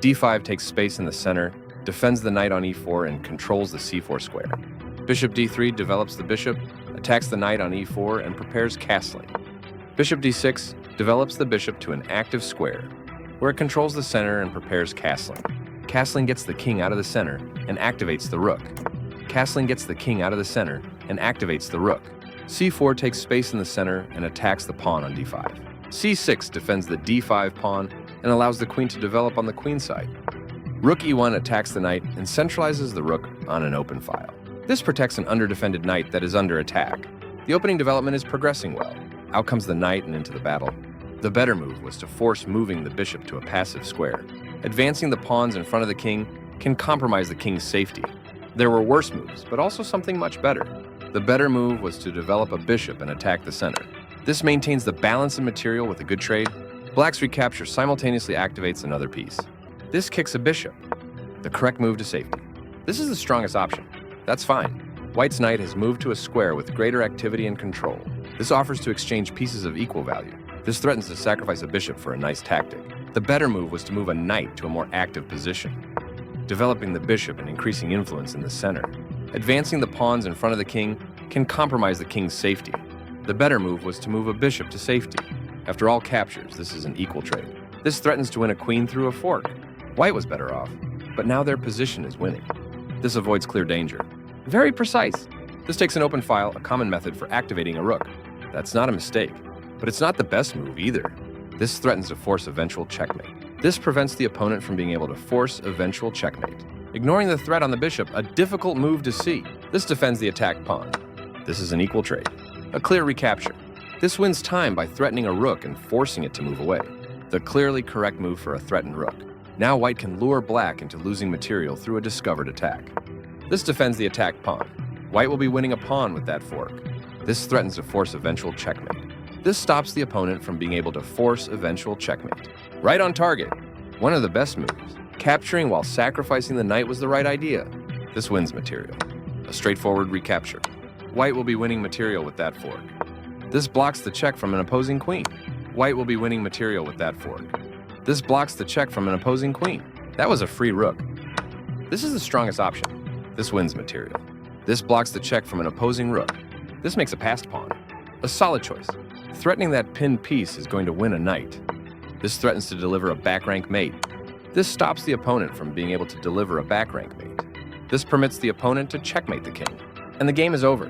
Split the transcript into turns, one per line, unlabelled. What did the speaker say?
d5 takes space in the center, defends the knight on e4, and controls the c4 square. Bishop d3 develops the bishop, attacks the knight on e4, and prepares castling. Bishop d6 develops the bishop to an active square, where it controls the center and prepares castling. Castling gets the king out of the center and activates the rook. Castling gets the king out of the center and activates the rook. c4 takes space in the center and attacks the pawn on d5. c6 defends the d5 pawn and allows the queen to develop on the queen side. Rook e1 attacks the knight and centralizes the rook on an open file. This protects an underdefended knight that is under attack. The opening development is progressing well. Out comes the knight and into the battle. The better move was to force moving the bishop to a passive square. Advancing the pawns in front of the king can compromise the king's safety. There were worse moves, but also something much better. The better move was to develop a bishop and attack the center. This maintains the balance in material with a good trade. Black's recapture simultaneously activates another piece. This kicks a bishop, the correct move to safety. This is the strongest option. That's fine. White's knight has moved to a square with greater activity and control. This offers to exchange pieces of equal value. This threatens to sacrifice a bishop for a nice tactic. The better move was to move a knight to a more active position, developing the bishop and increasing influence in the center. Advancing the pawns in front of the king can compromise the king's safety. The better move was to move a bishop to safety. After all captures, this is an equal trade. This threatens to win a queen through a fork. White was better off, but now their position is winning. This avoids clear danger. Very precise. This takes an open file, a common method for activating a rook. That's not a mistake, but it's not the best move either. This threatens to force eventual checkmate. This prevents the opponent from being able to force eventual checkmate. Ignoring the threat on the bishop, a difficult move to see. This defends the attacked pawn. This is an equal trade. A clear recapture. This wins time by threatening a rook and forcing it to move away. The clearly correct move for a threatened rook. Now white can lure black into losing material through a discovered attack. This defends the attacked pawn. White will be winning a pawn with that fork. This threatens to force eventual checkmate. This stops the opponent from being able to force eventual checkmate. Right on target. One of the best moves. Capturing while sacrificing the knight was the right idea. This wins material. A straightforward recapture. White will be winning material with that fork. This blocks the check from an opposing queen. White will be winning material with that fork. This blocks the check from an opposing queen. That was a free rook. This is the strongest option. This wins material. This blocks the check from an opposing rook. This makes a passed pawn. A solid choice. Threatening that pinned piece is going to win a knight. This threatens to deliver a back rank mate. This stops the opponent from being able to deliver a back rank mate. This permits the opponent to checkmate the king. And the game is over.